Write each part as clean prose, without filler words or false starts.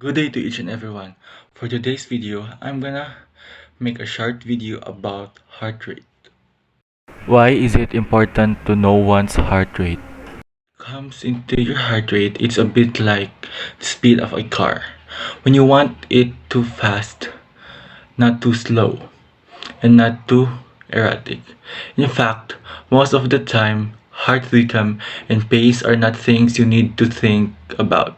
Good day to each and everyone. For today's video, I'm gonna make a short video about heart rate. Why is it important to know one's heart rate? Comes into your heart rate, it's a bit like the speed of a car. When you want it too fast, not too slow, and not too erratic. In fact, most of the time, heart rhythm and pace are not things you need to think about.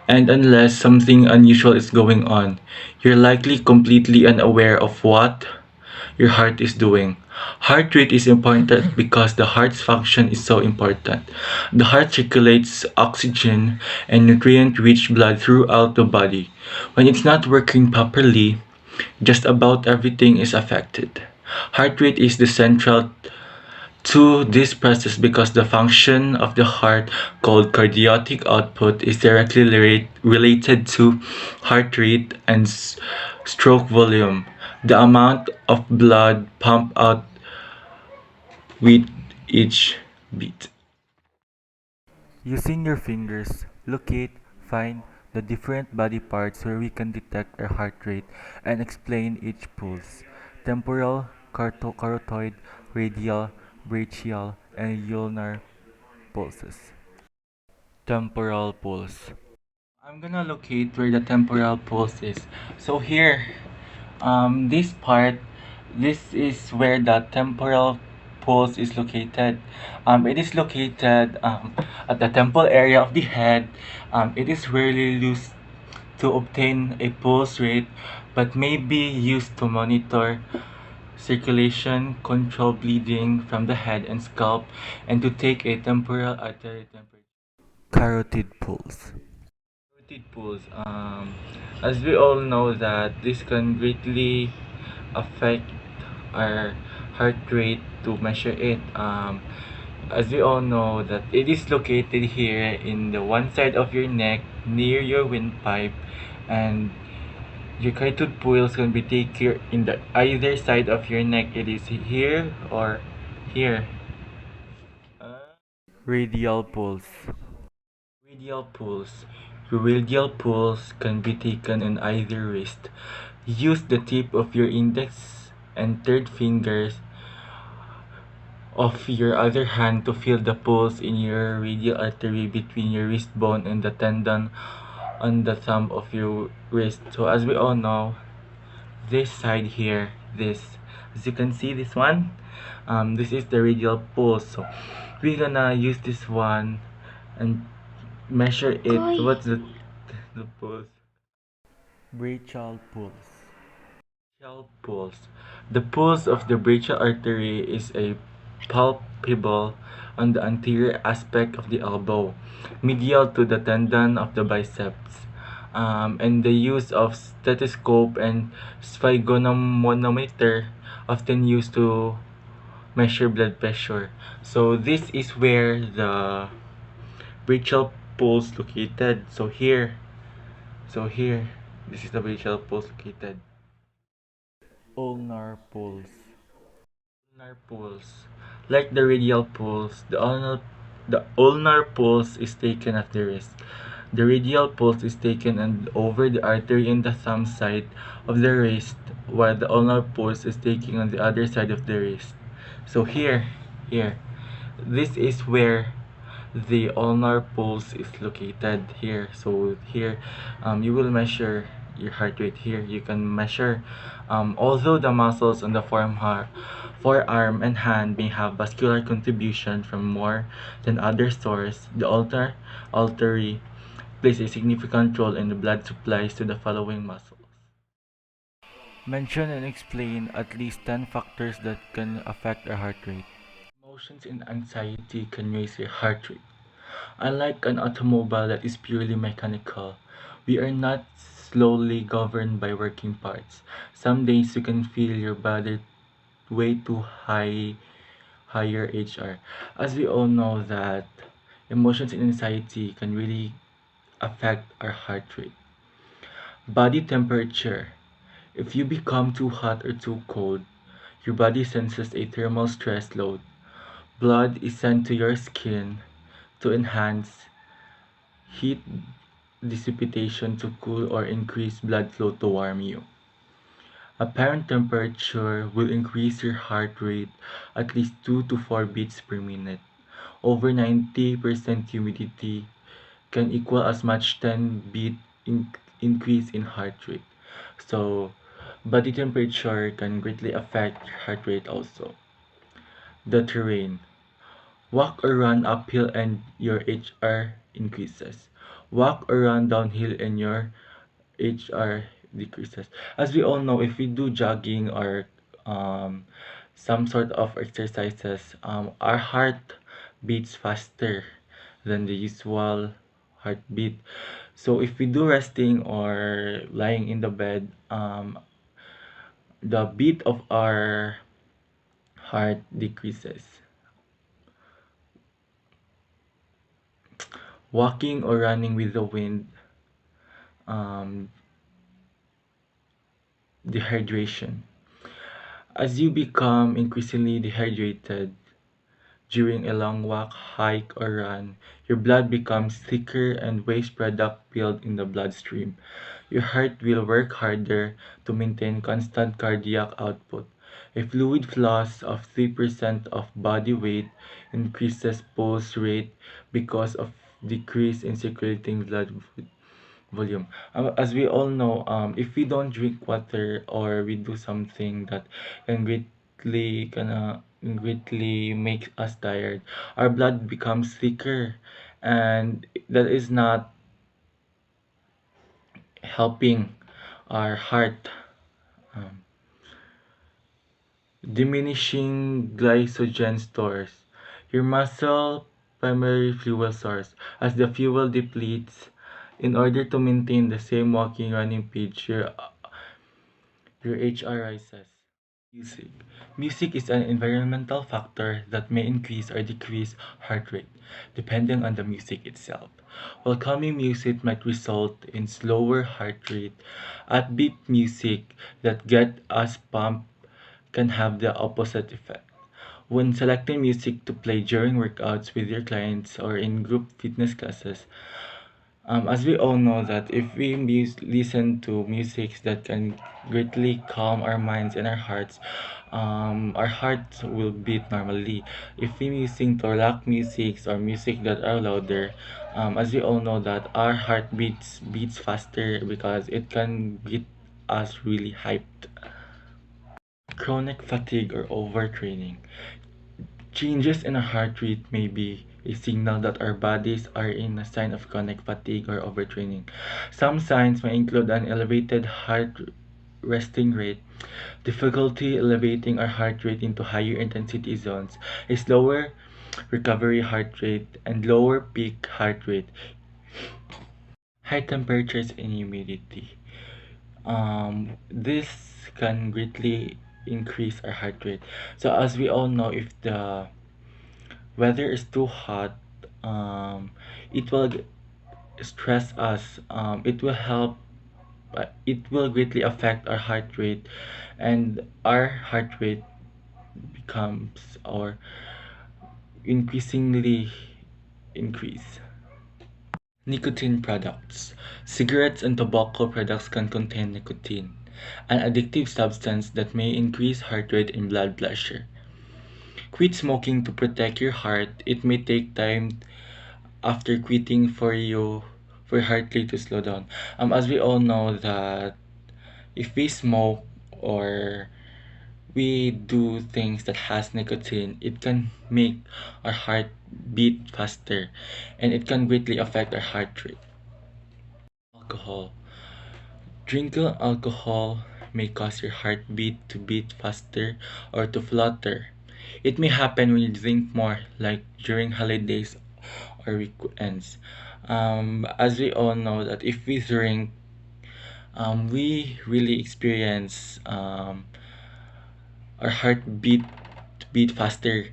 And unless something unusual is going on, you're likely completely unaware of what your heart is doing. Heart rate is important because the heart's function is so important. The heart circulates oxygen and nutrient rich blood throughout the body. When it's not working properly, just about everything is affected. Heart rate is the central to this process because the function of the heart, called cardiac output, is directly related to heart rate and stroke volume, the amount of blood pumped out with each beat. Using your fingers, locate, find the different body parts where we can detect our heart rate and explain each pulse. Temporal, carotid, radial, brachial, and ulnar pulses. Temporal pulse. I'm gonna locate where the temporal pulse is. So here, this part, this is where the temporal pulse is located. It is located at the temple area of the head. It is rarely used to obtain a pulse rate, but may be used to monitor circulation, control bleeding from the head and scalp, and to take a temporal artery temperature. Carotid pulse. Carotid pulse. As we all know that this can greatly affect our heart rate to measure it. As we all know that it is located here in the one side of your neck near your windpipe, and your carotid pulse can be taken in the either side of your neck. It is here or here. Uh, Radial pulse. Radial pulse. Your radial pulse can be taken on either wrist. Use the tip of your index and third fingers of your other hand to feel the pulse in your radial artery between your wrist bone and the tendon on the thumb of your wrist. So as we all know, this side here, this, as you can see, this one, this is the radial pulse. So we're gonna use this one and measure it. What's the pulse? Brachial pulse. Brachial pulse. The pulse of the brachial artery is a palpable on the anterior aspect of the elbow, medial to the tendon of the biceps. And the use of stethoscope and sphygmomanometer often used to measure blood pressure. So this is where the brachial pulse located. So here, this is the brachial pulse located. Ulnar pulse. Ulnar pulse. Like the radial pulse, the ulnar pulse is taken at the wrist. The radial pulse is taken and over the artery in the thumb side of the wrist, while the ulnar pulse is taken on the other side of the wrist. So here, this is where the ulnar pulse is located here. So here, you will measure your heart rate here. You can measure, although the muscles on the forearm and hand may have vascular contribution from more than other sources, the artery plays a significant role in the blood supplies to the following muscles. Mention and explain at least 10 factors that can affect our heart rate. Emotions and anxiety can raise your heart rate. Unlike an automobile that is purely mechanical, we are not slowly governed by working parts. Some days you can feel your body way too higher HR. As we all know that emotions and anxiety can really affect our heart rate. Body temperature. If you become too hot or too cold, your body senses a thermal stress load. Blood is sent to your skin to enhance heat precipitation to cool or increase blood flow to warm you. Apparent temperature will increase your heart rate at least 2 to 4 beats per minute. Over 90% humidity can equal as much 10 beat increase in heart rate. So, body temperature can greatly affect your heart rate also. The terrain. Walk or run uphill and your HR increases. Walk or run downhill and your HR decreases. As we all know, if we do jogging or um, some sort of exercises, our heart beats faster than the usual heartbeat. So if we do resting or lying in the bed, the beat of our heart decreases. Walking or running with the wind, um, dehydration. As you become increasingly dehydrated during a long walk, hike, or run, your blood becomes thicker and waste product build in the bloodstream. Your heart will work harder to maintain constant cardiac output. A fluid loss of 3% of body weight increases pulse rate because of decrease in circulating blood volume. As we all know, if we don't drink water or we do something that can greatly make us tired, our blood becomes thicker, and that is not helping our heart. Um, Diminishing glycogen stores. Your muscle primary fuel source. As the fuel depletes, in order to maintain the same walking running pitch, your HR rises. Music. Music is an environmental factor that may increase or decrease heart rate, depending on the music itself. While calming music might result in slower heart rate, upbeat music that get us pumped can have the opposite effect. When selecting music to play during workouts with your clients or in group fitness classes, as we all know that if we listen to music that can greatly calm our minds and our hearts, our hearts will beat normally. If we using to rock music or music that are louder, as we all know that our heart beats faster because it can get us really hyped. Chronic fatigue or overtraining. Changes in our heart rate may be a signal that our bodies are in a sign of chronic fatigue or overtraining. Some signs may include an elevated heart resting rate, difficulty elevating our heart rate into higher intensity zones, a slower recovery heart rate, and lower peak heart rate. High temperatures and humidity. This can greatly increase our heart rate. So as we all know, if the weather is too hot, it will stress us. It will help. It will greatly affect our heart rate, and our heart rate becomes or increasingly increase. Nicotine products. Cigarettes and tobacco products can contain nicotine, an addictive substance that may increase heart rate and blood pressure. Quit smoking to protect your heart. It may take time after quitting for your heart rate to slow down. As we all know that if we smoke or we do things that has nicotine, it can make our heart beat faster, and it can greatly affect our heart rate. Alcohol. Drinking alcohol may cause your heartbeat to beat faster or to flutter. It may happen when you drink more, like during holidays or weekends. As we all know that if we drink, we really experience our heart beat faster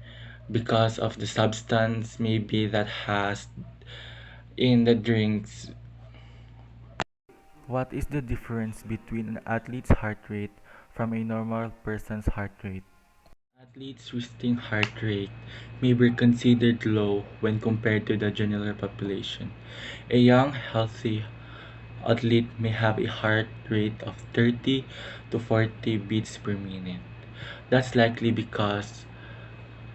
because of the substance maybe that has in the drinks. What is the difference between an athlete's heart rate from a normal person's heart rate? Athletes' resting heart rate may be considered low when compared to the general population. A young, healthy athlete may have a heart rate of 30 to 40 beats per minute. That's likely because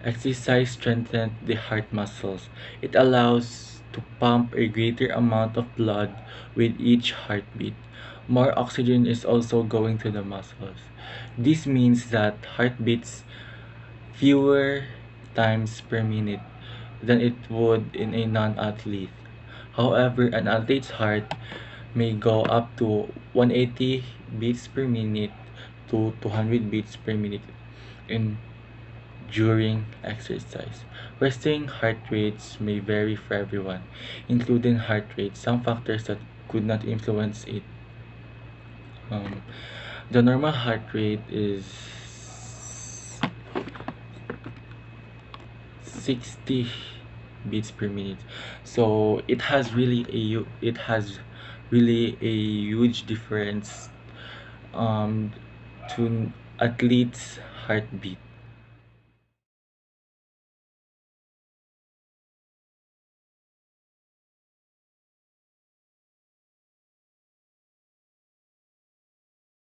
exercise strengthens the heart muscles. It allows to pump a greater amount of blood with each heartbeat. More oxygen is also going to the muscles. This means that heart beats fewer times per minute than it would in a non-athlete. However, an athlete's heart may go up to 180 beats per minute to 200 beats per minute in during exercise. Resting heart rates may vary for everyone, including heart rate. Some factors that could not influence it. Um, the normal heart rate is 60 beats per minute. So it has really a huge difference um, to athletes' heartbeat.